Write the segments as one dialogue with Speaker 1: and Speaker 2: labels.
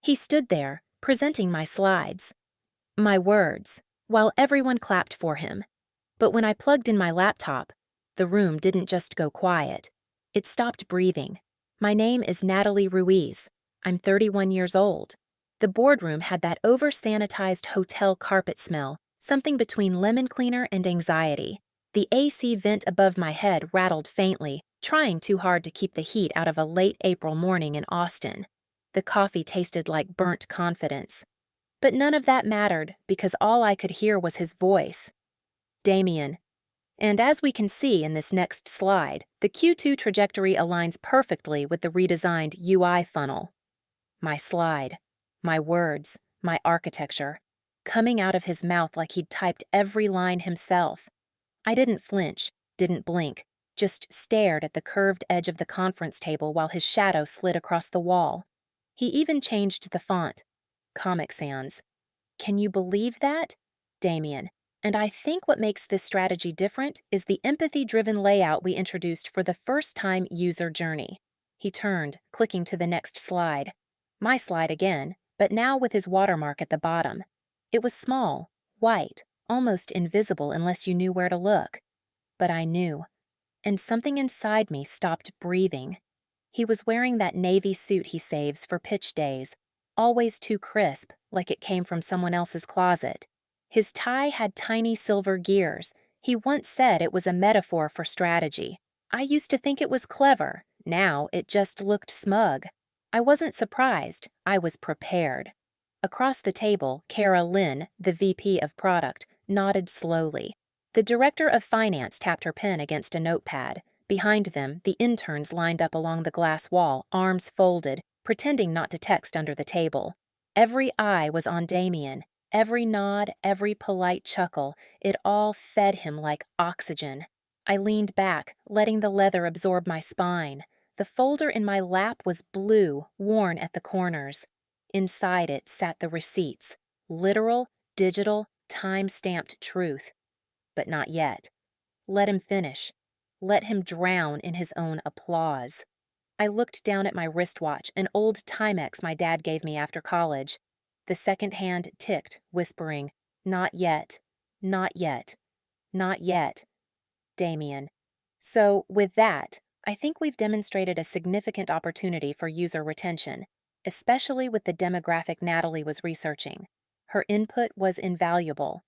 Speaker 1: He stood there, presenting my slides, my words, while everyone clapped for him. But when I plugged in my laptop, the room didn't just go quiet. It stopped breathing. My name is Natalie Ruiz. I'm 31 years old. The boardroom had that over-sanitized hotel carpet smell, something between lemon cleaner and anxiety. The AC vent above my head rattled faintly, trying too hard to keep the heat out of a late April morning in Austin. The coffee tasted like burnt confidence. But none of that mattered because all I could hear was his voice. Damien. And as we can see in this next slide, the Q2 trajectory aligns perfectly with the redesigned UI funnel. My slide, my words, my architecture, coming out of his mouth like he'd typed every line himself. I didn't flinch, didn't blink, just stared at the curved edge of the conference table while his shadow slid across the wall. He even changed the font. Comic Sans. Can you believe that? Damien. And I think what makes this strategy different is the empathy-driven layout we introduced for the first-time user journey. He turned, clicking to the next slide. My slide again, but now with his watermark at the bottom. It was small, white, almost invisible unless you knew where to look. But I knew. And something inside me stopped breathing. He was wearing that navy suit he saves for pitch days, always too crisp, like it came from someone else's closet. His tie had tiny silver gears. He once said it was a metaphor for strategy. I used to think it was clever. Now it just looked smug. I wasn't surprised. I was prepared. Across the table, Kara Lynn, the VP of Product, nodded slowly. The Director of Finance tapped her pen against a notepad. Behind them, the interns lined up along the glass wall, arms folded, pretending not to text under the table. Every eye was on Damien. Every nod, every polite chuckle, it all fed him like oxygen. I leaned back, letting the leather absorb my spine. The folder in my lap was blue, worn at the corners. Inside it sat the receipts. Literal, digital, time-stamped truth. But not yet. Let him finish. Let him drown in his own applause. I looked down at my wristwatch, an old Timex my dad gave me after college. The second hand ticked, whispering, "Not yet, not yet, not yet." Damien. So, with that, I think we've demonstrated a significant opportunity for user retention, especially with the demographic Natalie was researching. Her input was invaluable.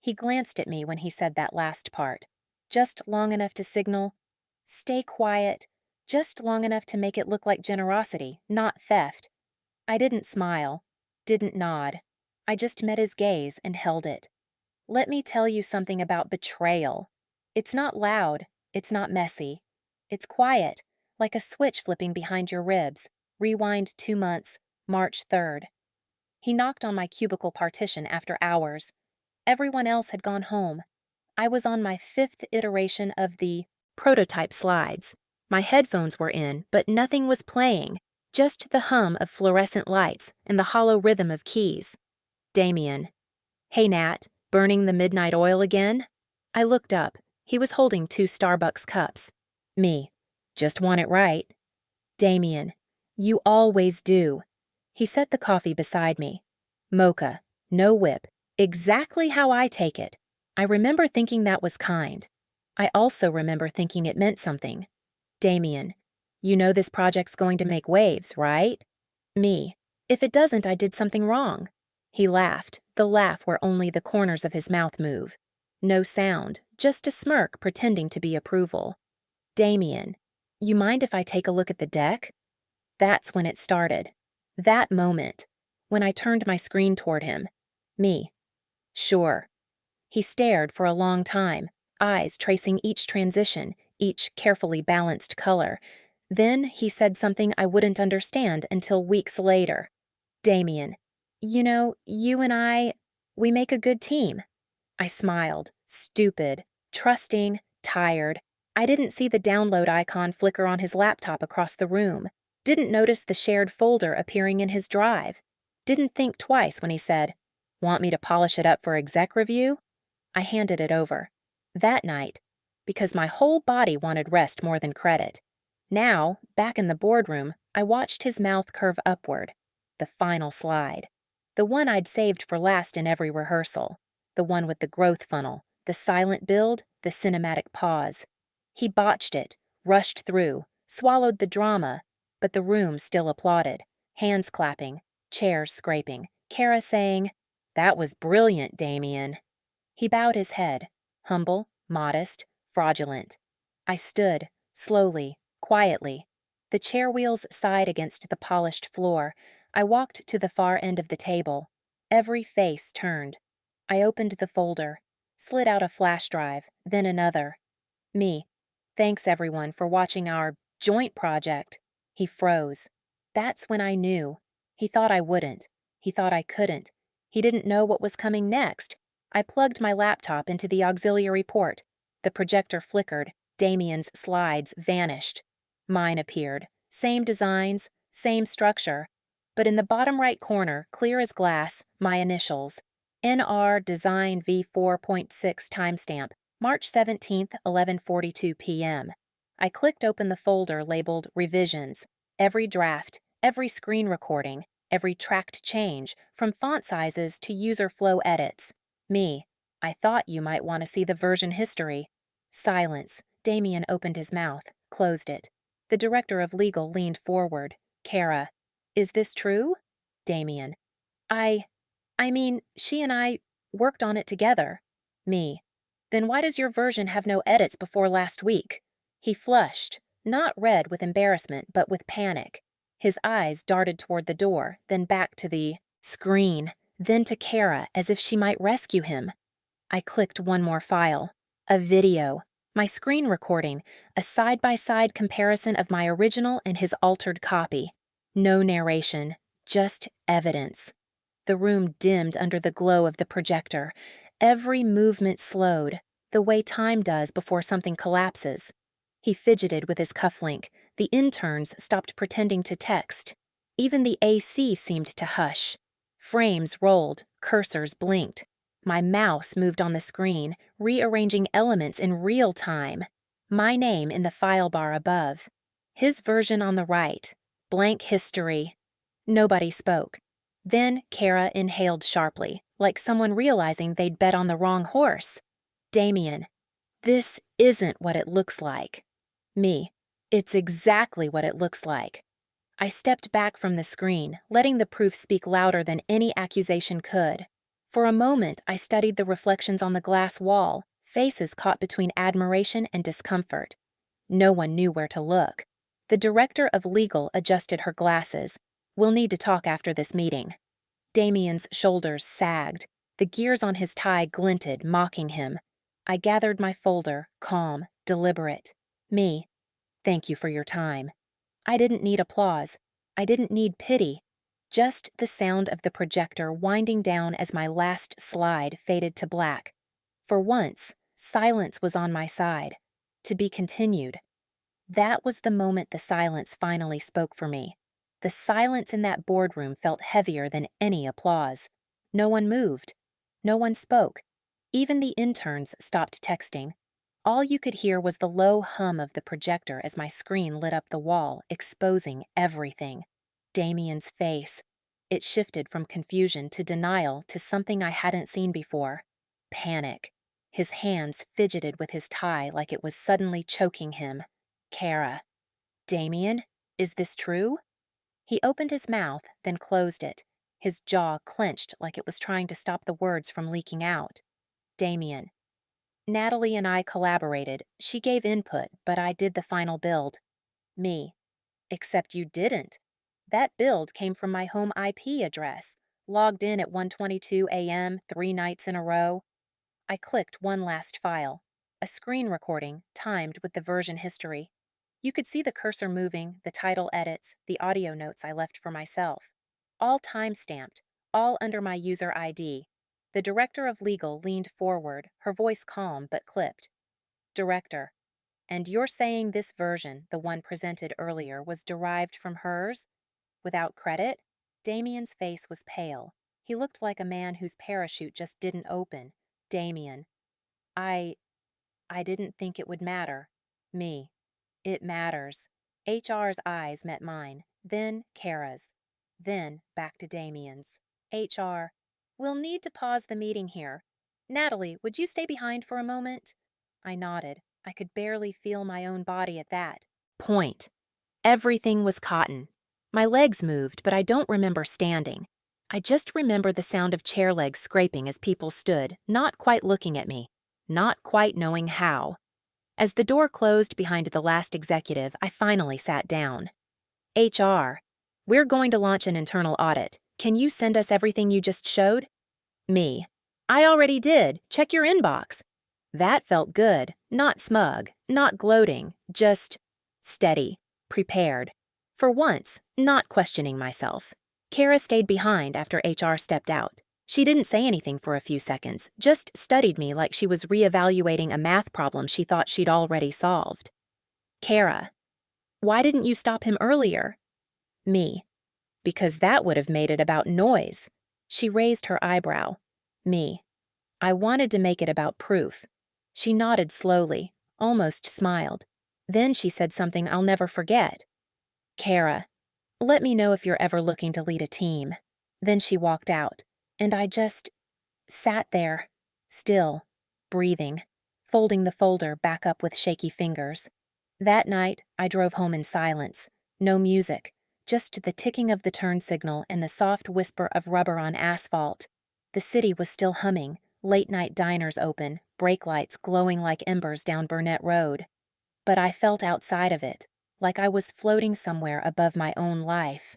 Speaker 1: He glanced at me when he said that last part. Just long enough to signal, "Stay quiet," just long enough to make it look like generosity, not theft. I didn't smile, didn't nod. I just met his gaze and held it. Let me tell you something about betrayal. It's not loud, it's not messy. It's quiet, like a switch flipping behind your ribs. Rewind 2 months, March 3rd. He knocked on my cubicle partition after hours. Everyone else had gone home. I was on my 5th iteration of the prototype slides. My headphones were in, but nothing was playing, just the hum of fluorescent lights and the hollow rhythm of keys. Damien. "Hey, Nat, burning the midnight oil again?" I looked up. He was holding 2 Starbucks cups. Me. "Just want it right." Damien. "You always do." He set the coffee beside me. "Mocha. No whip. Exactly how I take it." I remember thinking that was kind. I also remember thinking it meant something. Damien. "You know this project's going to make waves, right?" Me. "If it doesn't, I did something wrong." He laughed, the laugh where only the corners of his mouth move. No sound, just a smirk pretending to be approval. Damien. "You mind if I take a look at the deck?" That's when it started. That moment. When I turned my screen toward him. Me. "Sure." He stared for a long time, eyes tracing each transition, each carefully balanced color. Then he said something I wouldn't understand until weeks later. "Damien, you know, you and we make a good team." I smiled, stupid, trusting, tired. I didn't see the download icon flicker on his laptop across the room. Didn't notice the shared folder appearing in his drive. Didn't think twice when he said, "Want me to polish it up for exec review?" I handed it over. That night, because my whole body wanted rest more than credit. Now, back in the boardroom, I watched his mouth curve upward. the final slide. The one I'd saved for last in every rehearsal. The one with the growth funnel, the silent build, the cinematic pause. He botched it, rushed through, swallowed the drama, but the room still applauded, hands clapping, chairs scraping, Kara saying, "That was brilliant, Damien." He bowed his head, humble, modest, fraudulent. I stood, slowly, quietly. The chair wheels sighed against the polished floor. I walked to the far end of the table. Every face turned. I opened the folder, slid out a flash drive, then another. Me. Thanks everyone for watching our joint project. He froze. That's when I knew. He thought I wouldn't. He thought I couldn't. He didn't know what was coming next. I plugged my laptop into the auxiliary port. The projector flickered. Damien's slides vanished. Mine appeared. Same designs, same structure. But in the bottom right corner, clear as glass, my initials. NR Design V4.6 timestamp. March 17th, 11:42 p.m. I clicked open the folder labeled Revisions. Every draft, every screen recording, every tracked change, from font sizes to user flow edits. Me. I thought you might want to see the version history. Silence. Damien opened his mouth, closed it. The director of legal leaned forward. Kara. Is this true? Damien. I mean, she and I worked on it together. Me. Then why does your version have no edits before last week? He flushed, not red with embarrassment, but with panic. His eyes darted toward the door, then back to the screen, then to Kara as if she might rescue him. I clicked one more file. A video. My screen recording, a side-by-side comparison of my original and his altered copy. No narration, just evidence. The room dimmed under the glow of the projector. Every movement slowed, the way time does before something collapses. He fidgeted with his cufflink. The interns stopped pretending to text. Even the AC seemed to hush. Frames rolled, cursors blinked. My mouse moved on the screen, rearranging elements in real time. My name in the file bar above. His version on the right. Blank history. Nobody spoke. Then Kara inhaled sharply, like someone realizing they'd bet on the wrong horse. Damien. This isn't what it looks like. Me. It's exactly what it looks like. I stepped back from the screen, letting the proof speak louder than any accusation could. For a moment, I studied the reflections on the glass wall, faces caught between admiration and discomfort. No one knew where to look. The director of legal adjusted her glasses. We'll need to talk after this meeting. Damien's shoulders sagged. The gears on his tie glinted, mocking him. I gathered my folder, calm, deliberate. Me. Thank you for your time. I didn't need applause. I didn't need pity. Just the sound of the projector winding down as my last slide faded to black. For once, silence was on my side. To be continued. That was the moment the silence finally spoke for me. The silence in that boardroom felt heavier than any applause. No one moved. No one spoke. Even the interns stopped texting. All you could hear was the low hum of the projector as my screen lit up the wall, exposing everything. Damien's face. It shifted from confusion to denial to something I hadn't seen before. Panic. His hands fidgeted with his tie like it was suddenly choking him. Kara. Damien, is this true? He opened his mouth, then closed it. His jaw clenched like it was trying to stop the words from leaking out. Damien. Natalie and I collaborated. She gave input, but I did the final build. Me. Except you didn't. That build came from my home IP address, logged in at 1:22 a.m. 3 nights in a row. I clicked one last file. A screen recording, timed with the version history. You could see the cursor moving, the title edits, the audio notes I left for myself. All time-stamped, all under my user ID. The director of legal leaned forward, her voice calm but clipped. Director. And you're saying this version, the one presented earlier, was derived from hers? Without credit? Damien's face was pale. He looked like a man whose parachute just didn't open. Damien. I didn't think it would matter. Me. It matters. HR's eyes met mine, then Kara's. Then back to Damien's. HR. We'll need to pause the meeting here. Natalie, would you stay behind for a moment? I nodded. I could barely feel my own body at that point. Everything was cotton. My legs moved, but I don't remember standing. I just remember the sound of chair legs scraping as people stood, not quite looking at me, not quite knowing how. As the door closed behind the last executive, I finally sat down. HR. We're going to launch an internal audit. Can you send us everything you just showed? Me. I already did. Check your inbox. That felt good, not smug, not gloating, just steady, prepared. For once, not questioning myself. Kara stayed behind after HR stepped out. She didn't say anything for a few seconds, just studied me like she was reevaluating a math problem she thought she'd already solved. Kara. Why didn't you stop him earlier? Me. Because that would have made it about noise. She raised her eyebrow. Me. I wanted to make it about proof. She nodded slowly, almost smiled. Then she said something I'll never forget. Kara, let me know if you're ever looking to lead a team. Then she walked out, and I just sat there, still, breathing, folding the folder back up with shaky fingers. That night, I drove home in silence. No music, just the ticking of the turn signal and the soft whisper of rubber on asphalt. The city was still humming, late-night diners open, brake lights glowing like embers down Burnett Road. But I felt outside of it, like I was floating somewhere above my own life.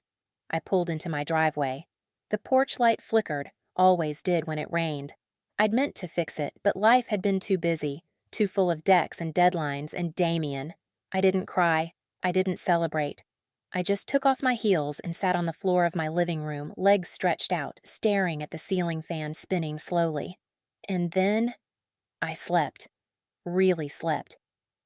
Speaker 1: I pulled into my driveway. The porch light flickered, always did when it rained. I'd meant to fix it, but life had been too busy, too full of decks and deadlines and Damien. I didn't cry. I didn't celebrate. I just took off my heels and sat on the floor of my living room, legs stretched out, staring at the ceiling fan spinning slowly. And then I slept. Really slept.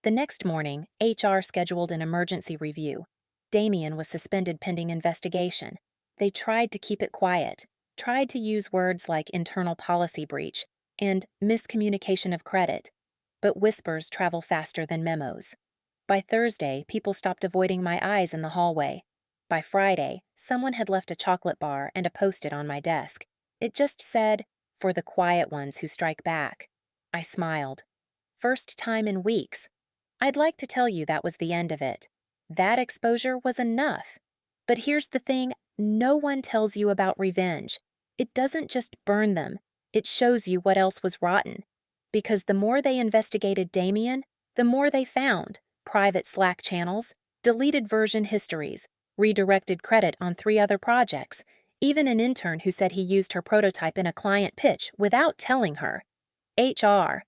Speaker 1: The next morning, HR scheduled an emergency review. Damien was suspended pending investigation. They tried to keep it quiet, tried to use words like internal policy breach and miscommunication of credit, but whispers travel faster than memos. By Thursday, people stopped avoiding my eyes in the hallway. By Friday, someone had left a chocolate bar and a post-it on my desk. It just said, "For the quiet ones who strike back." I smiled. First time in weeks. I'd like to tell you that was the end of it. That exposure was enough. But here's the thing, no one tells you about revenge. It doesn't just burn them. It shows you what else was rotten. Because the more they investigated Damien, the more they found. Private Slack channels, deleted version histories, redirected credit on 3 other projects, even an intern who said he used her prototype in a client pitch without telling her. HR.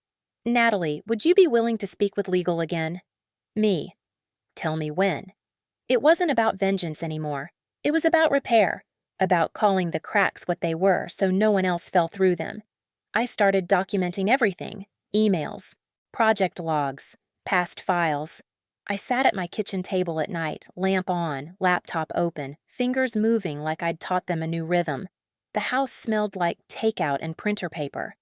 Speaker 1: Natalie, would you be willing to speak with legal again? Me. Tell me when. It wasn't about vengeance anymore. It was about repair, about calling the cracks what they were so no one else fell through them. I started documenting everything, emails, project logs, past files. I sat at my kitchen table at night, lamp on, laptop open, fingers moving like I'd taught them a new rhythm. The house smelled like takeout and printer paper.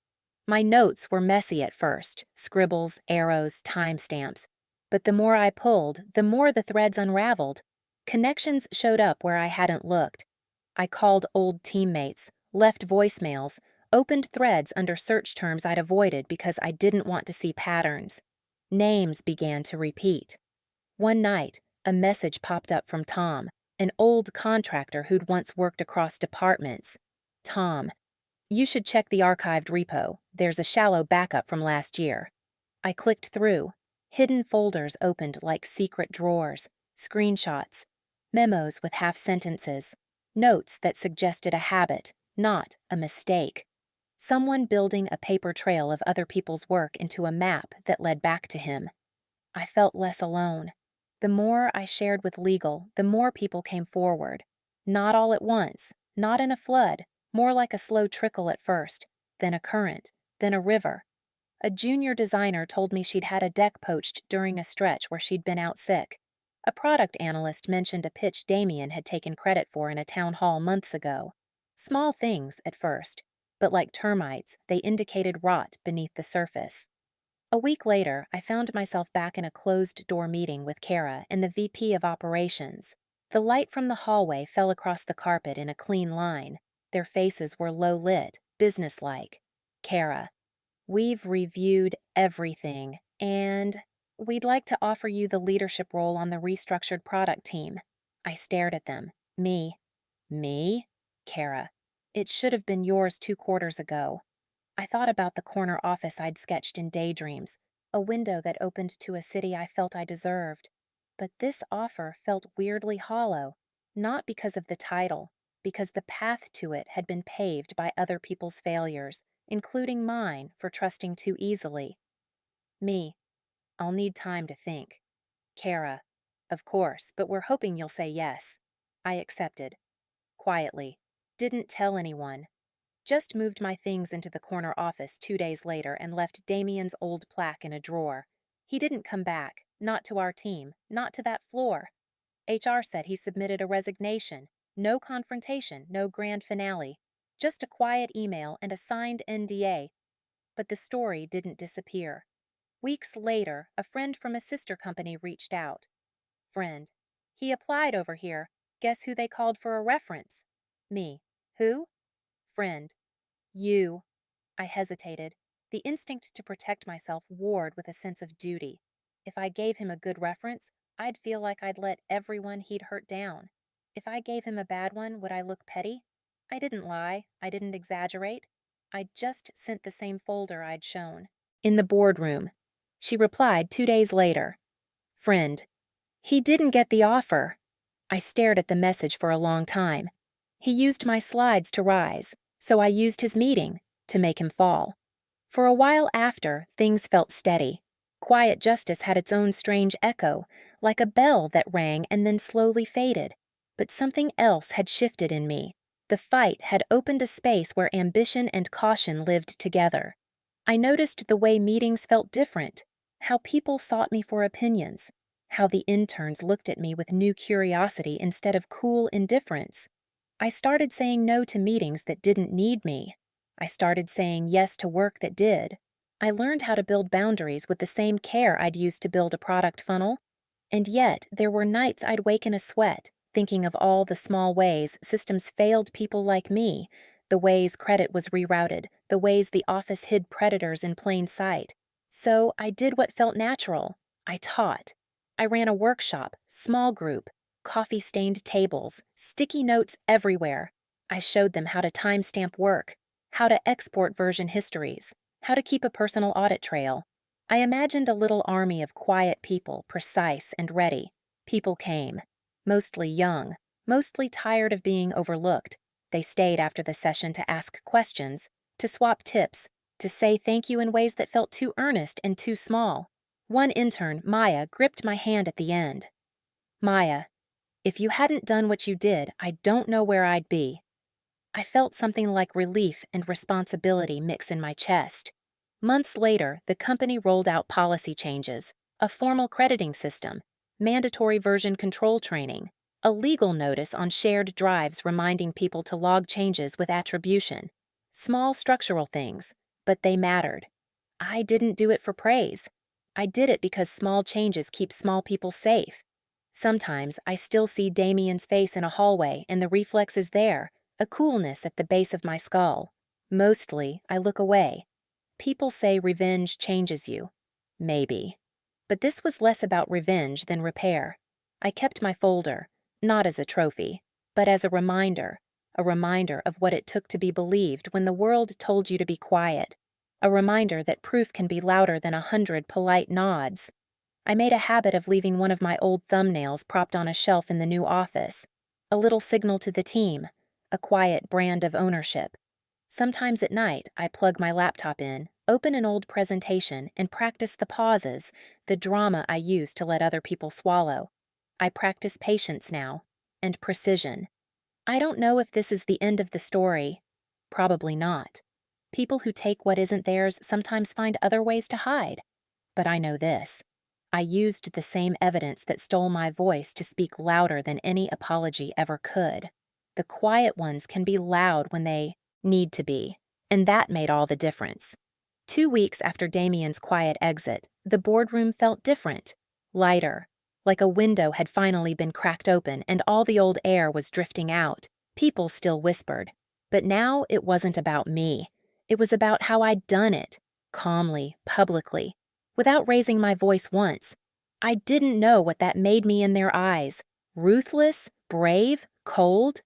Speaker 1: My notes were messy at first, scribbles, arrows, timestamps. But the more I pulled, the more the threads unraveled. Connections showed up where I hadn't looked. I called old teammates, left voicemails, opened threads under search terms I'd avoided because I didn't want to see patterns. Names began to repeat. One night, a message popped up from Tom, an old contractor who'd once worked across departments. Tom. You should check the archived repo. There's a shallow backup from last year. I clicked through. Hidden folders opened like secret drawers, screenshots, memos with half sentences, notes that suggested a habit, not a mistake. Someone building a paper trail of other people's work into a map that led back to him. I felt less alone. The more I shared with legal, the more people came forward. Not all at once, not in a flood. More like a slow trickle at first, then a current, then a river. A junior designer told me she'd had a deck poached during a stretch where she'd been out sick. A product analyst mentioned a pitch Damien had taken credit for in a town hall months ago. Small things at first, but like termites, they indicated rot beneath the surface. A week later, I found myself back in a closed-door meeting with Kara and the VP of Operations. The light from the hallway fell across the carpet in a clean line. Their faces were low-lit, businesslike. Kara, we've reviewed everything, and we'd like to offer you the leadership role on the restructured product team. I stared at them. Me. Me? Kara. It should have been yours 2 quarters ago. I thought about the corner office I'd sketched in daydreams, a window that opened to a city I felt I deserved. But this offer felt weirdly hollow, not because of the title, because the path to it had been paved by other people's failures, including mine for trusting too easily. Me. I'll need time to think. Kara. Of course, but we're hoping you'll say yes. I accepted. Quietly. Didn't tell anyone. Just moved my things into the corner office 2 days later and left Damien's old plaque in a drawer. He didn't come back, not to our team, not to that floor. HR said he submitted a resignation. No confrontation, no grand finale. Just a quiet email and a signed NDA. But the story didn't disappear. Weeks later, a friend from a sister company reached out. Friend. He applied over here. Guess who they called for a reference? Me. Who? Friend. You. I hesitated. The instinct to protect myself warred with a sense of duty. If I gave him a good reference, I'd feel like I'd let everyone he'd hurt down. If I gave him a bad one, would I look petty? I didn't lie. I didn't exaggerate. I just sent the same folder I'd shown. In the boardroom. She replied 2 days later. Friend. He didn't get the offer. I stared at the message for a long time. He used my slides to rise, so I used his meeting to make him fall. For a while after, things felt steady. Quiet justice had its own strange echo, like a bell that rang and then slowly faded. But something else had shifted in me. The fight had opened a space where ambition and caution lived together. I noticed the way meetings felt different, how people sought me for opinions, how the interns looked at me with new curiosity instead of cool indifference. I started saying no to meetings that didn't need me. I started saying yes to work that did. I learned how to build boundaries with the same care I'd used to build a product funnel. And yet, there were nights I'd wake in a sweat, thinking of all the small ways systems failed people like me, the ways credit was rerouted, the ways the office hid predators in plain sight. So I did what felt natural. I taught. I ran a workshop, small group, coffee-stained tables, sticky notes everywhere. I showed them how to timestamp work, how to export version histories, how to keep a personal audit trail. I imagined a little army of quiet people, precise and ready. People came, mostly young, mostly tired of being overlooked. They stayed after the session to ask questions, to swap tips, to say thank you in ways that felt too earnest and too small. One intern, Maya, gripped my hand at the end. Maya, if you hadn't done what you did, I don't know where I'd be. I felt something like relief and responsibility mix in my chest. Months later, the company rolled out policy changes, a formal crediting system, mandatory version control training, a legal notice on shared drives reminding people to log changes with attribution. Small structural things, but they mattered. I didn't do it for praise. I did it because small changes keep small people safe. Sometimes I still see Damien's face in a hallway and the reflex is there, a coolness at the base of my skull. Mostly, I look away. People say revenge changes you. Maybe. But this was less about revenge than repair. I kept my folder, not as a trophy, but as a reminder of what it took to be believed when the world told you to be quiet, a reminder that proof can be louder than 100 polite nods. I made a habit of leaving one of my old thumbnails propped on a shelf in the new office, a little signal to the team, a quiet brand of ownership. Sometimes at night, I plug my laptop in, open an old presentation, and practice the pauses, the drama I use to let other people swallow. I practice patience now, and precision. I don't know if this is the end of the story. Probably not. People who take what isn't theirs sometimes find other ways to hide. But I know this. I used the same evidence that stole my voice to speak louder than any apology ever could. The quiet ones can be loud when they need to be, and that made all the difference. 2 weeks after Damien's quiet exit, the boardroom felt different, lighter. like a window had finally been cracked open and all the old air was drifting out. People still whispered. But now it wasn't about me. It was about how I'd done it, calmly, publicly, without raising my voice once. I didn't know what that made me in their eyes. Ruthless, brave, cold.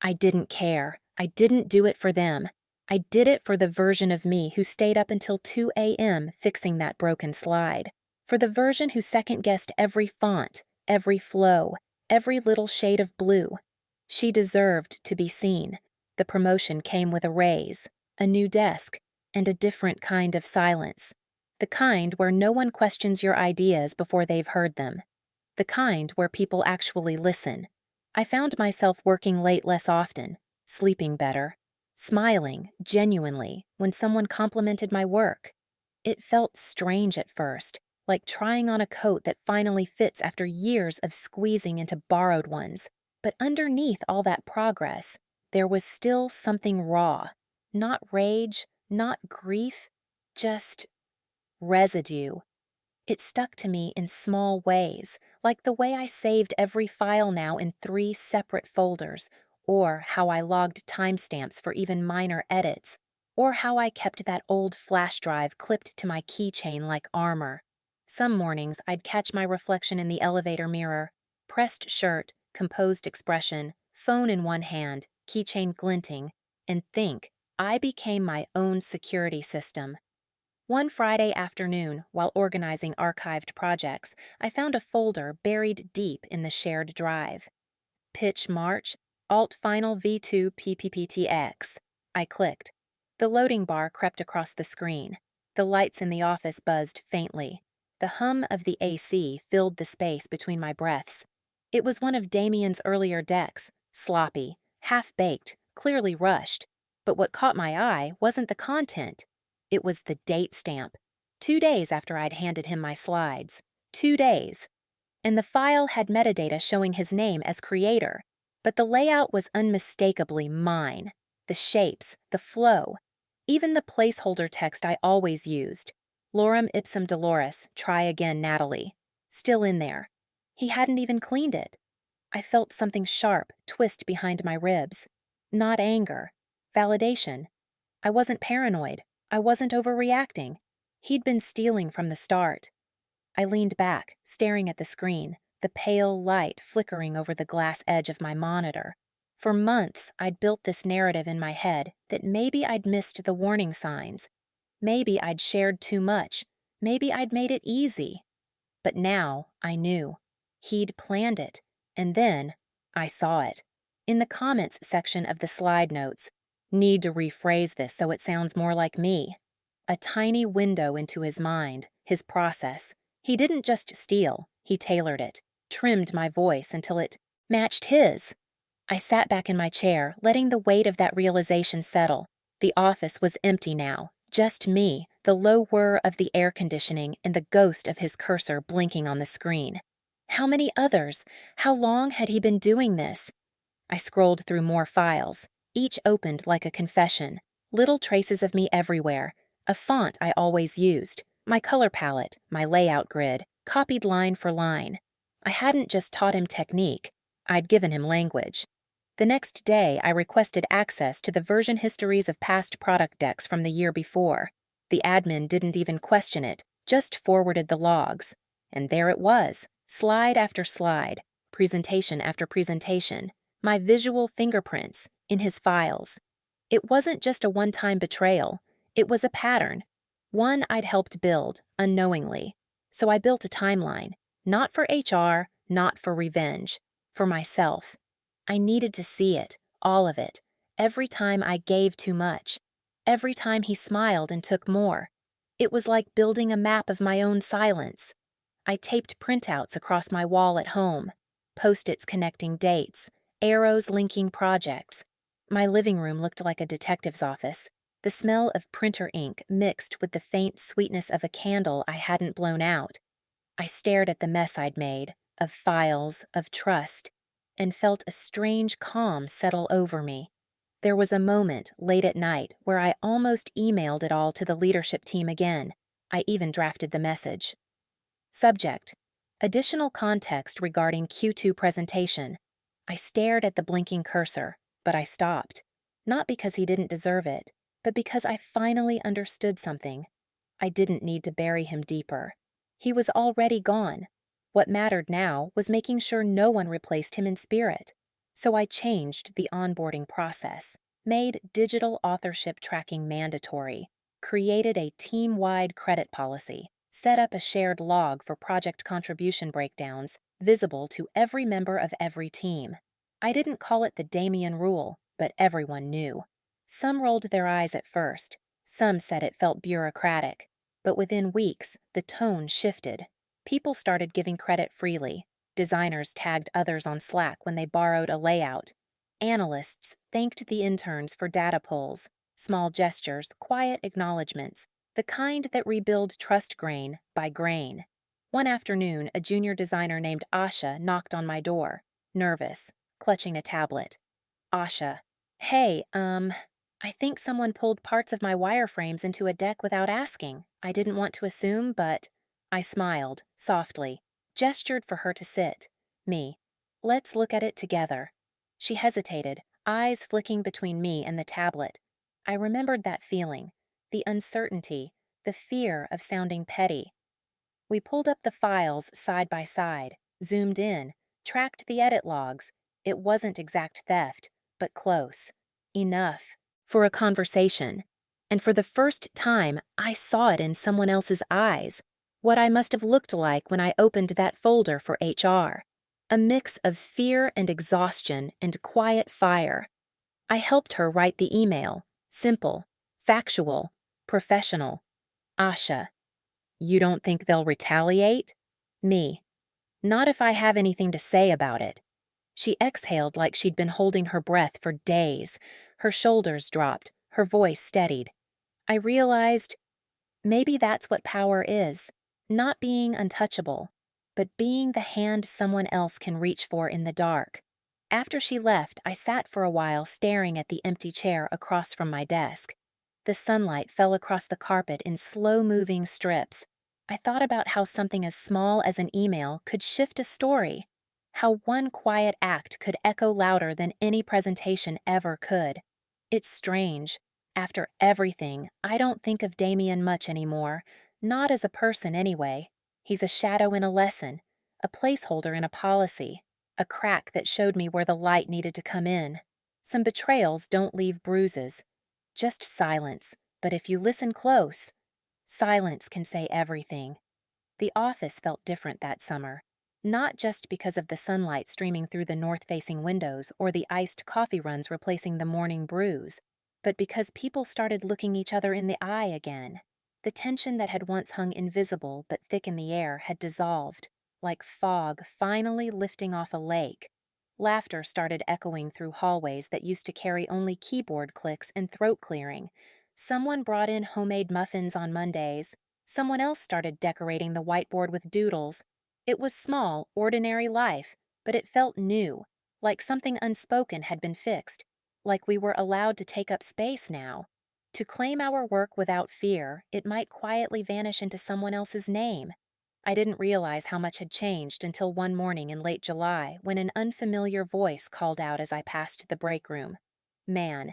Speaker 1: I didn't care. I didn't do it for them. I did it for the version of me who stayed up until 2 a.m. fixing that broken slide. For the version who second-guessed every font, every flow, every little shade of blue. She deserved to be seen. The promotion came with a raise, a new desk, and a different kind of silence. The kind where no one questions your ideas before they've heard them. The kind where people actually listen. I found myself working late less often, sleeping better, smiling genuinely when someone complimented my work. It felt strange at first, like trying on a coat that finally fits after years of squeezing into borrowed ones. But underneath all that progress, there was still something raw. Not rage, not grief, just residue. It stuck to me in small ways, like the way I saved every file now in 3 separate folders, or how I logged timestamps for even minor edits, or how I kept that old flash drive clipped to my keychain like armor. Some mornings I'd catch my reflection in the elevator mirror, pressed shirt, composed expression, phone in one hand, keychain glinting, and think, I became my own security system. One Friday afternoon, while organizing archived projects, I found a folder buried deep in the shared drive. Pitch March, Alt Final V2 PPPTX. I clicked. The loading bar crept across the screen. The lights in the office buzzed faintly. The hum of the AC filled the space between my breaths. It was one of Damien's earlier decks, sloppy, half-baked, clearly rushed. But what caught my eye wasn't the content. It was the date stamp. 2 days after I'd handed him my slides. 2 days. And the file had metadata showing his name as creator, but the layout was unmistakably mine. The shapes, the flow, even the placeholder text I always used. Lorem ipsum dolores, try again, Natalie. Still in there. He hadn't even cleaned it. I felt something sharp twist behind my ribs. Not anger. Validation. I wasn't paranoid. I wasn't overreacting. He'd been stealing from the start. I leaned back, staring at the screen, the pale light flickering over the glass edge of my monitor. For months, I'd built this narrative in my head that maybe I'd missed the warning signs. Maybe I'd shared too much. Maybe I'd made it easy. But now I knew. He'd planned it. And then I saw it. In the comments section of the slide notes. Need to rephrase this so it sounds more like me. A tiny window into his mind, his process. He didn't just steal, he tailored it, trimmed my voice until it matched his. I sat back in my chair, letting the weight of that realization settle. The office was empty now, just me, the low whir of the air conditioning, and the ghost of his cursor blinking on the screen. How many others? How long had he been doing this? I scrolled through more files, each opened like a confession, little traces of me everywhere, a font I always used, my color palette, my layout grid, copied line for line. I hadn't just taught him technique, I'd given him language. The next day, I requested access to the version histories of past product decks from the year before. The admin didn't even question it, just forwarded the logs. And there it was, slide after slide, presentation after presentation, my visual fingerprints in his files. It wasn't just a one-time betrayal, it was a pattern. One I'd helped build, unknowingly. So I built a timeline, not for HR, not for revenge, for myself. I needed to see it, all of it, every time I gave too much, every time he smiled and took more. It was like building a map of my own silence. I taped printouts across my wall at home, post-its connecting dates, arrows linking projects. My living room looked like a detective's office. The smell of printer ink mixed with the faint sweetness of a candle I hadn't blown out. I stared at the mess I'd made, of files, of trust, and felt a strange calm settle over me. There was a moment late at night where I almost emailed it all to the leadership team again. I even drafted the message. Subject: Additional context regarding Q2 presentation. I stared at the blinking cursor, but I stopped. Not because he didn't deserve it, but because I finally understood something. I didn't need to bury him deeper. He was already gone. What mattered now was making sure no one replaced him in spirit. So I changed the onboarding process, made digital authorship tracking mandatory, created a team-wide credit policy, set up a shared log for project contribution breakdowns visible to every member of every team. I didn't call it the Damien rule, but everyone knew. Some rolled their eyes at first. Some said it felt bureaucratic. But within weeks, the tone shifted. People started giving credit freely. Designers tagged others on Slack when they borrowed a layout. Analysts thanked the interns for data pulls, small gestures, quiet acknowledgments, the kind that rebuild trust grain by grain. One afternoon, a junior designer named Asha knocked on my door, nervous, clutching a tablet. Asha, hey, I think someone pulled parts of my wireframes into a deck without asking. I didn't want to assume, but I smiled, softly, gestured for her to sit. Me. Let's look at it together. She hesitated, eyes flicking between me and the tablet. I remembered that feeling, the uncertainty, the fear of sounding petty. We pulled up the files side by side, zoomed in, tracked the edit logs. It wasn't exact theft, but close. Enough for a conversation. And for the first time, I saw it in someone else's eyes. What I must have looked like when I opened that folder for HR. A mix of fear and exhaustion and quiet fire. I helped her write the email. Simple, factual, professional. Asha. You don't think they'll retaliate? Me. Not if I have anything to say about it. She exhaled like she'd been holding her breath for days. Her shoulders dropped, her voice steadied. I realized maybe that's what power is. Not being untouchable, but being the hand someone else can reach for in the dark. After she left, I sat for a while staring at the empty chair across from my desk. The sunlight fell across the carpet in slow-moving strips. I thought about how something as small as an email could shift a story, how one quiet act could echo louder than any presentation ever could. It's strange. After everything, I don't think of Damien much anymore, not as a person anyway. He's a shadow in a lesson, a placeholder in a policy, a crack that showed me where the light needed to come in. Some betrayals don't leave bruises, just silence, but if you listen close, silence can say everything. The office felt different that summer, not just because of the sunlight streaming through the north-facing windows or the iced coffee runs replacing the morning brews, but because people started looking each other in the eye again. The tension that had once hung invisible but thick in the air had dissolved, like fog finally lifting off a lake. Laughter started echoing through hallways that used to carry only keyboard clicks and throat clearing. Someone brought in homemade muffins on Mondays. Someone else started decorating the whiteboard with doodles. It was small, ordinary life, but it felt new, like something unspoken had been fixed, like we were allowed to take up space now. To claim our work without fear, it might quietly vanish into someone else's name. I didn't realize how much had changed until one morning in late July when an unfamiliar voice called out as I passed the break room. Man.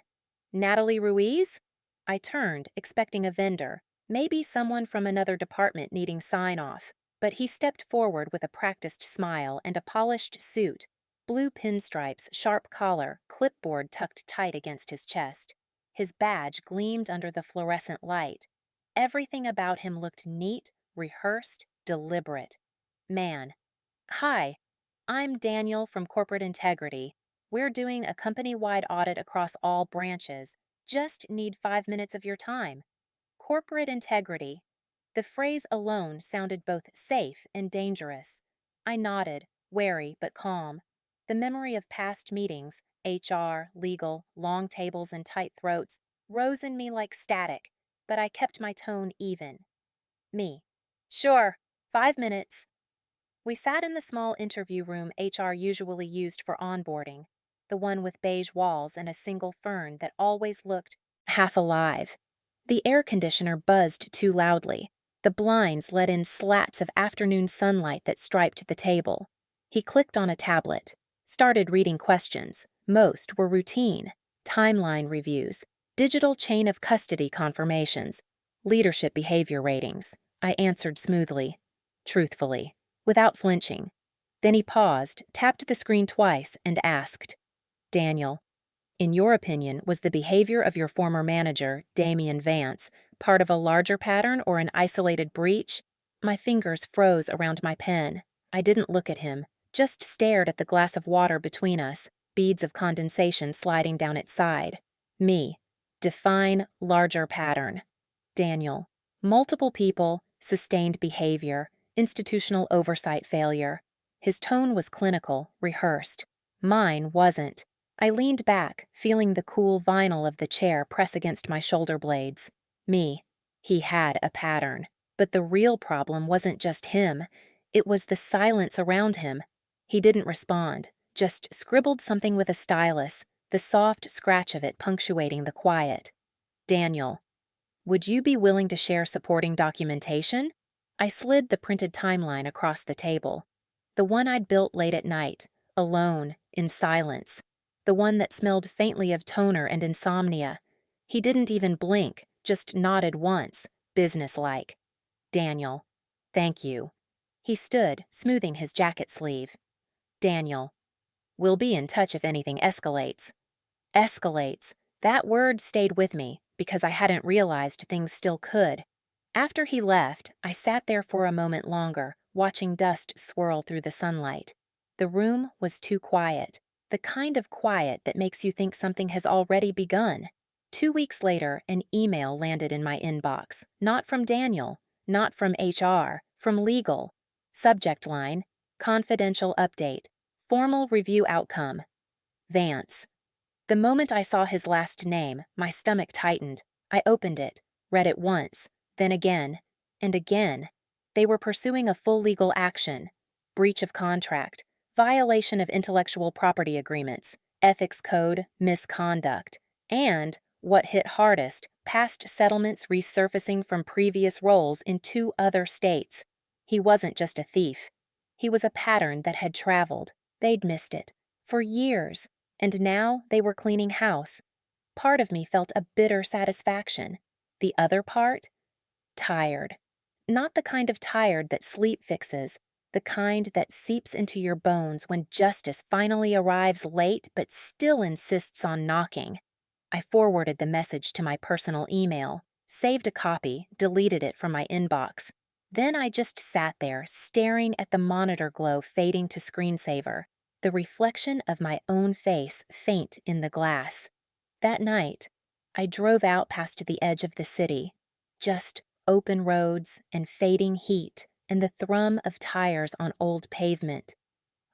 Speaker 1: Natalie Ruiz? I turned, expecting a vendor, maybe someone from another department needing sign-off, but he stepped forward with a practiced smile and a polished suit, blue pinstripes, sharp collar, clipboard tucked tight against his chest. His badge gleamed under the fluorescent light. Everything about him looked neat, rehearsed, deliberate. Man. Hi, I'm Daniel from Corporate Integrity. We're doing a company-wide audit across all branches. Just need 5 minutes of your time. Corporate integrity. The phrase alone sounded both safe and dangerous. I nodded, wary but calm. The memory of past meetings, HR, legal, long tables and tight throats, rose in me like static, but I kept my tone even. Me. Sure, 5 minutes. We sat in the small interview room HR usually used for onboarding, the one with beige walls and a single fern that always looked half alive. The air conditioner buzzed too loudly. The blinds let in slats of afternoon sunlight that striped the table. He clicked on a tablet, started reading questions. Most were routine: timeline reviews, digital chain of custody confirmations, leadership behavior ratings. I answered smoothly, truthfully, without flinching. Then he paused, tapped the screen twice, and asked, "Daniel, in your opinion, was the behavior of your former manager, Damian Vance, part of a larger pattern or an isolated breach?" My fingers froze around my pen. I didn't look at him, just stared at the glass of water between us, beads of condensation sliding down its side. Me. Define larger pattern. Daniel. Multiple people, sustained behavior, institutional oversight failure. His tone was clinical, rehearsed. Mine wasn't. I leaned back, feeling the cool vinyl of the chair press against my shoulder blades. Me. He had a pattern. But the real problem wasn't just him. It was the silence around him. He didn't respond, just scribbled something with a stylus, the soft scratch of it punctuating the quiet. Daniel. Would you be willing to share supporting documentation? I slid the printed timeline across the table. The one I'd built late at night, alone, in silence. The one that smelled faintly of toner and insomnia. He didn't even blink, just nodded once, businesslike. Daniel. Thank you. He stood, smoothing his jacket sleeve. Daniel. We'll be in touch if anything escalates. Escalates. That word stayed with me, because I hadn't realized things still could. After he left, I sat there for a moment longer, watching dust swirl through the sunlight. The room was too quiet, the kind of quiet that makes you think something has already begun. 2 weeks later, an email landed in my inbox, not from Daniel, not from HR, from legal. Subject line, confidential update, formal review outcome. Vance. The moment I saw his last name, my stomach tightened. I opened it, read it once, then again, and again. They were pursuing a full legal action: breach of contract, violation of intellectual property agreements, ethics code, misconduct, and, what hit hardest, past settlements resurfacing from previous roles in 2 other states. He wasn't just a thief. He was a pattern that had traveled. They'd missed it. For years. And now they were cleaning house. Part of me felt a bitter satisfaction. The other part? Tired. Not the kind of tired that sleep fixes, the kind that seeps into your bones when justice finally arrives late but still insists on knocking. I forwarded the message to my personal email, saved a copy, deleted it from my inbox. Then I just sat there, staring at the monitor glow fading to screensaver, the reflection of my own face faint in the glass. That night, I drove out past the edge of the city, just open roads and fading heat and the thrum of tires on old pavement.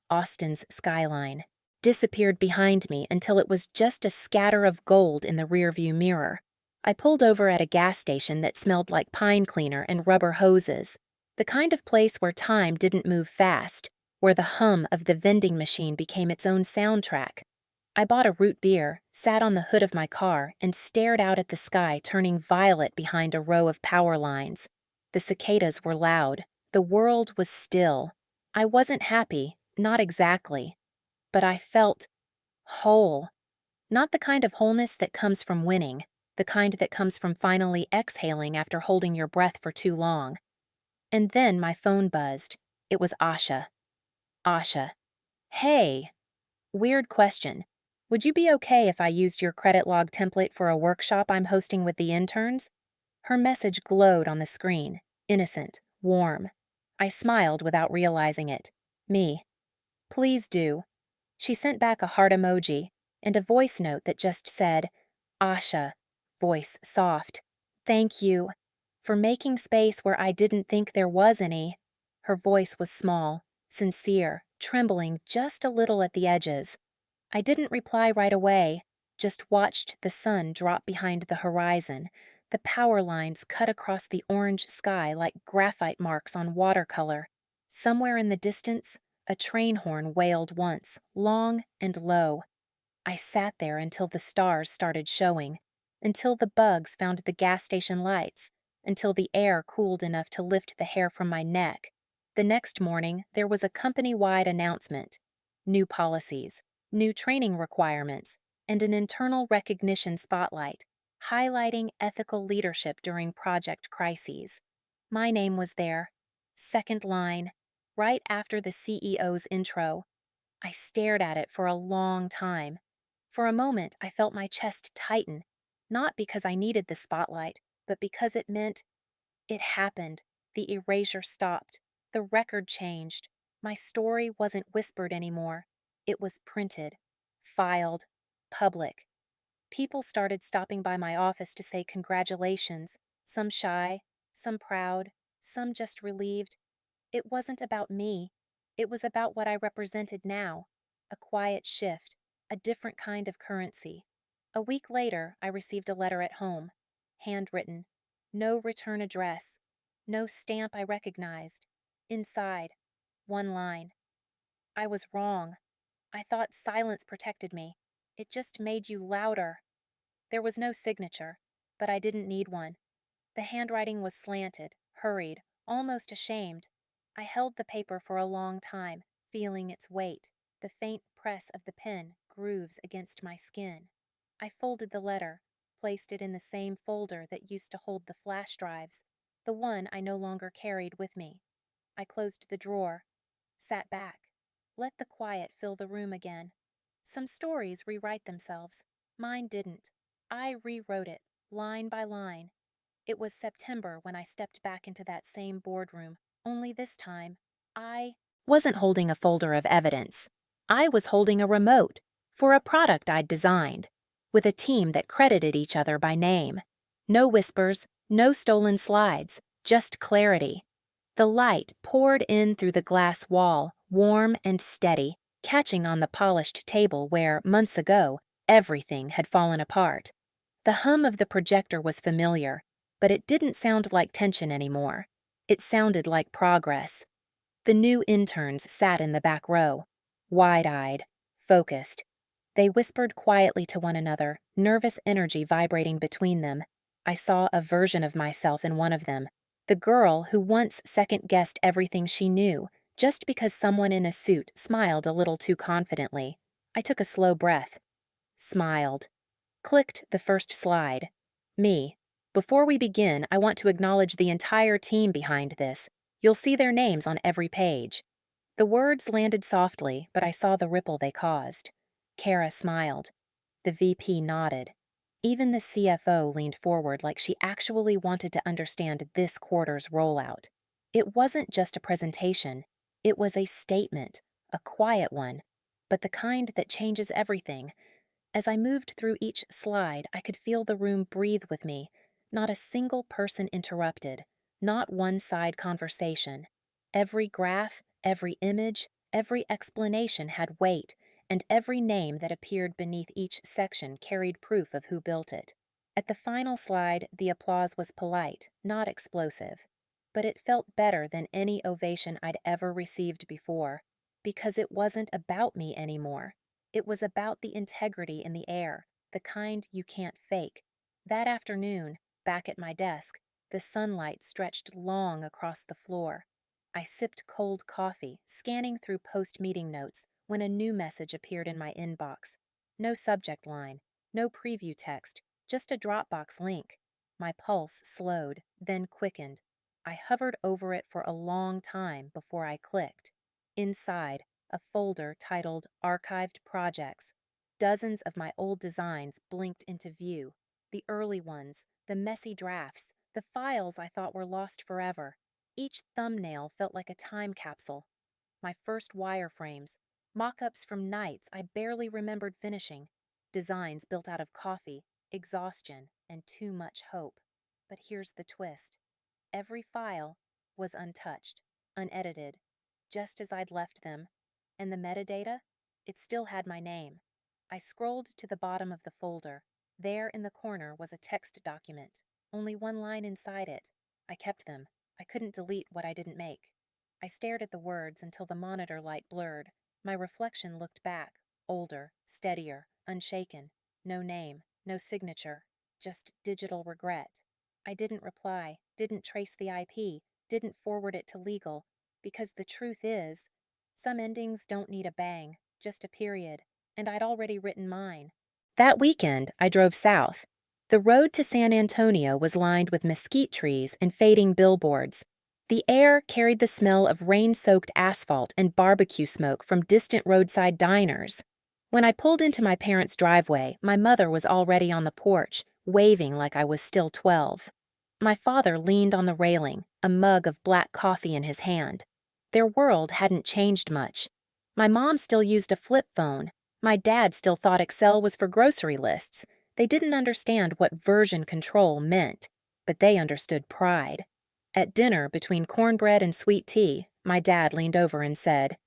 Speaker 1: Austin's skyline disappeared behind me until it was just a scatter of gold in the rearview mirror. I pulled over at a gas station that smelled like pine cleaner and rubber hoses, the kind of place where time didn't move fast, where the hum of the vending machine became its own soundtrack. I bought a root beer, sat on the hood of my car, and stared out at the sky turning violet behind a row of power lines. The cicadas were loud. The world was still. I wasn't happy, not exactly. But I felt whole. Not the kind of wholeness that comes from winning, the kind that comes from finally exhaling after holding your breath for too long. And then my phone buzzed. It was Asha. Asha. Hey. Weird question. Would you be okay if I used your credit log template for a workshop I'm hosting with the interns? Her message glowed on the screen, innocent, warm. I smiled without realizing it. Me. Please do. She sent back a heart emoji and a voice note that just said, Asha, voice soft. Thank you for making space where I didn't think there was any. Her voice was small, sincere, trembling just a little at the edges. I didn't reply right away, just watched the sun drop behind the horizon, the power lines cut across the orange sky like graphite marks on watercolor. Somewhere in the distance, a train horn wailed once, long and low. I sat there until the stars started showing, until the bugs found the gas station lights, until the air cooled enough to lift the hair from my neck. The next morning, there was a company-wide announcement: new policies, new training requirements, and an internal recognition spotlight, highlighting ethical leadership during project crises. My name was there, second line, right after the CEO's intro. I stared at it for a long time. For a moment, I felt my chest tighten, not because I needed the spotlight, but because it meant it happened. The erasure stopped. The record changed. My story wasn't whispered anymore. It was printed, filed, public. People started stopping by my office to say congratulations, some shy, some proud, some just relieved. It wasn't about me. It was about what I represented now: a quiet shift, a different kind of currency. A week later, I received a letter at home, handwritten, no return address, no stamp I recognized. Inside, one line: I was wrong. I thought silence protected me. It just made you louder. There was no signature, but I didn't need one. The handwriting was slanted, hurried, almost ashamed. I held the paper for a long time, feeling its weight, the faint press of the pen grooves against my skin. I folded the letter, placed it in the same folder that used to hold the flash drives, the one I no longer carried with me. I closed the drawer, sat back, let the quiet fill the room again. Some stories rewrite themselves. Mine didn't. I rewrote it, line by line. It was September when I stepped back into that same boardroom, only this time, I wasn't holding a folder of evidence. I was holding a remote for a product I'd designed, with a team that credited each other by name. No whispers, no stolen slides, just clarity. The light poured in through the glass wall, warm and steady, catching on the polished table where, months ago, everything had fallen apart. The hum of the projector was familiar, but it didn't sound like tension anymore. It sounded like progress. The new interns sat in the back row, wide-eyed, focused. They whispered quietly to one another, nervous energy vibrating between them. I saw a version of myself in one of them, the girl who once second-guessed everything she knew, just because someone in a suit smiled a little too confidently. I took a slow breath, smiled, clicked the first slide. Me. Before we begin, I want to acknowledge the entire team behind this. You'll see their names on every page. The words landed softly, but I saw the ripple they caused. Kara smiled. The VP nodded. Even the CFO leaned forward like she actually wanted to understand this quarter's rollout. It wasn't just a presentation. It was a statement, a quiet one, but the kind that changes everything. As I moved through each slide, I could feel the room breathe with me. Not a single person interrupted, not one side conversation. Every graph, every image, every explanation had weight, and every name that appeared beneath each section carried proof of who built it. At the final slide, the applause was polite, not explosive. But it felt better than any ovation I'd ever received before, because it wasn't about me anymore. It was about the integrity in the air, the kind you can't fake. That afternoon, back at my desk, the sunlight stretched long across the floor. I sipped cold coffee, scanning through post-meeting notes, when a new message appeared in my inbox. No subject line, no preview text, just a Dropbox link. My pulse slowed, then quickened. I hovered over it for a long time before I clicked. Inside, a folder titled Archived Projects. Dozens of my old designs blinked into view. The early ones, the messy drafts, the files I thought were lost forever. Each thumbnail felt like a time capsule. My first wireframes, mock-ups from nights I barely remembered finishing, designs built out of coffee, exhaustion, and too much hope. But here's the twist. Every file was untouched, unedited, just as I'd left them. And the metadata? It still had my name. I scrolled to the bottom of the folder. There in the corner was a text document, only one line inside it. I kept them. I couldn't delete what I didn't make. I stared at the words until the monitor light blurred. My reflection looked back, older, steadier, unshaken. No name, no signature, just digital regret. I didn't reply, didn't trace the IP, didn't forward it to legal, because the truth is, some endings don't need a bang, just a period, and I'd already written mine. That weekend, I drove south. The road to San Antonio was lined with mesquite trees and fading billboards. The air carried the smell of rain-soaked asphalt and barbecue smoke from distant roadside diners. When I pulled into my parents' driveway, my mother was already on the porch, waving like I was still 12. My father leaned on the railing, a mug of black coffee in his hand. Their world hadn't changed much. My mom still used a flip phone. My dad still thought Excel was for grocery lists. They didn't understand what version control meant, but they understood pride. At dinner, between cornbread and sweet tea, my dad leaned over and said,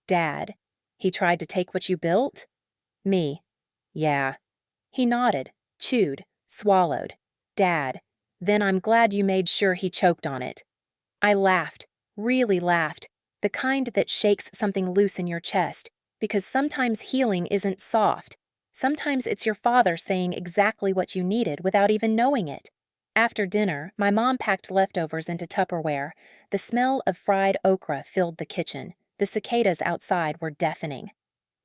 Speaker 1: "Dad, he tried to take what you built?" Me. Yeah. He nodded, chewed, swallowed. Dad. Then I'm glad you made sure he choked on it. I laughed, really laughed, the kind that shakes something loose in your chest, because sometimes healing isn't soft. Sometimes it's your father saying exactly what you needed without even knowing it. After dinner, my mom packed leftovers into Tupperware. The smell of fried okra filled the kitchen. The cicadas outside were deafening.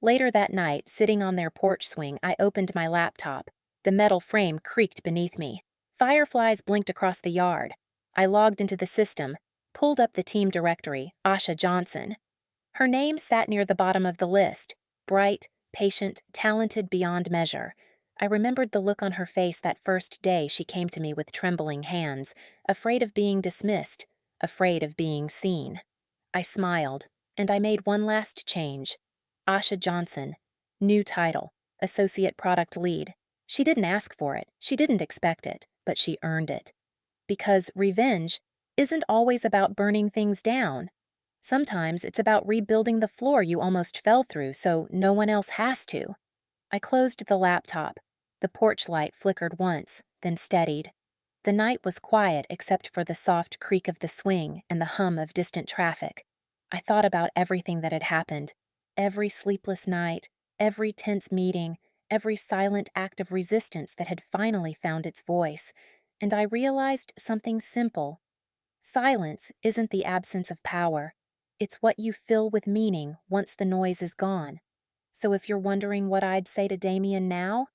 Speaker 1: Later that night, sitting on their porch swing, I opened my laptop. The metal frame creaked beneath me. Fireflies blinked across the yard. I logged into the system, pulled up the team directory, Asha Johnson. Her name sat near the bottom of the list. Bright, patient, talented beyond measure. I remembered the look on her face that first day she came to me with trembling hands, afraid of being dismissed, afraid of being seen. I smiled, and I made one last change. Asha Johnson. New title. Associate Product Lead. She didn't ask for it. She didn't expect it, but she earned it. Because revenge isn't always about burning things down. Sometimes it's about rebuilding the floor you almost fell through so no one else has to. I closed the laptop. The porch light flickered once, then steadied. The night was quiet except for the soft creak of the swing and the hum of distant traffic. I thought about everything that had happened. Every sleepless night, every tense meeting, every silent act of resistance that had finally found its voice, and I realized something simple. Silence isn't the absence of power. It's what you fill with meaning once the noise is gone. So if you're wondering what I'd say to Damien now,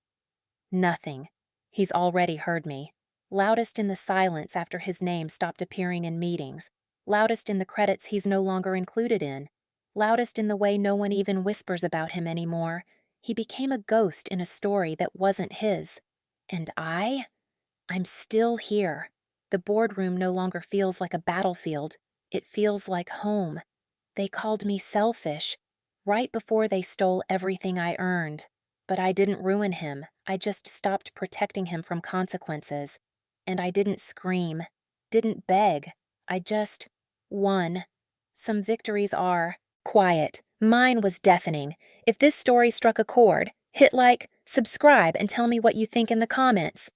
Speaker 1: nothing. He's already heard me. Loudest in the silence after his name stopped appearing in meetings. Loudest in the credits he's no longer included in. Loudest in the way no one even whispers about him anymore. He became a ghost in a story that wasn't his. And I'm still here. The boardroom no longer feels like a battlefield. It feels like home. They called me selfish, right before they stole everything I earned. But I didn't ruin him. I just stopped protecting him from consequences. And I didn't scream, didn't beg. I just won. Some victories are quiet. Mine was deafening. If this story struck a chord, hit like, subscribe, and tell me what you think in the comments.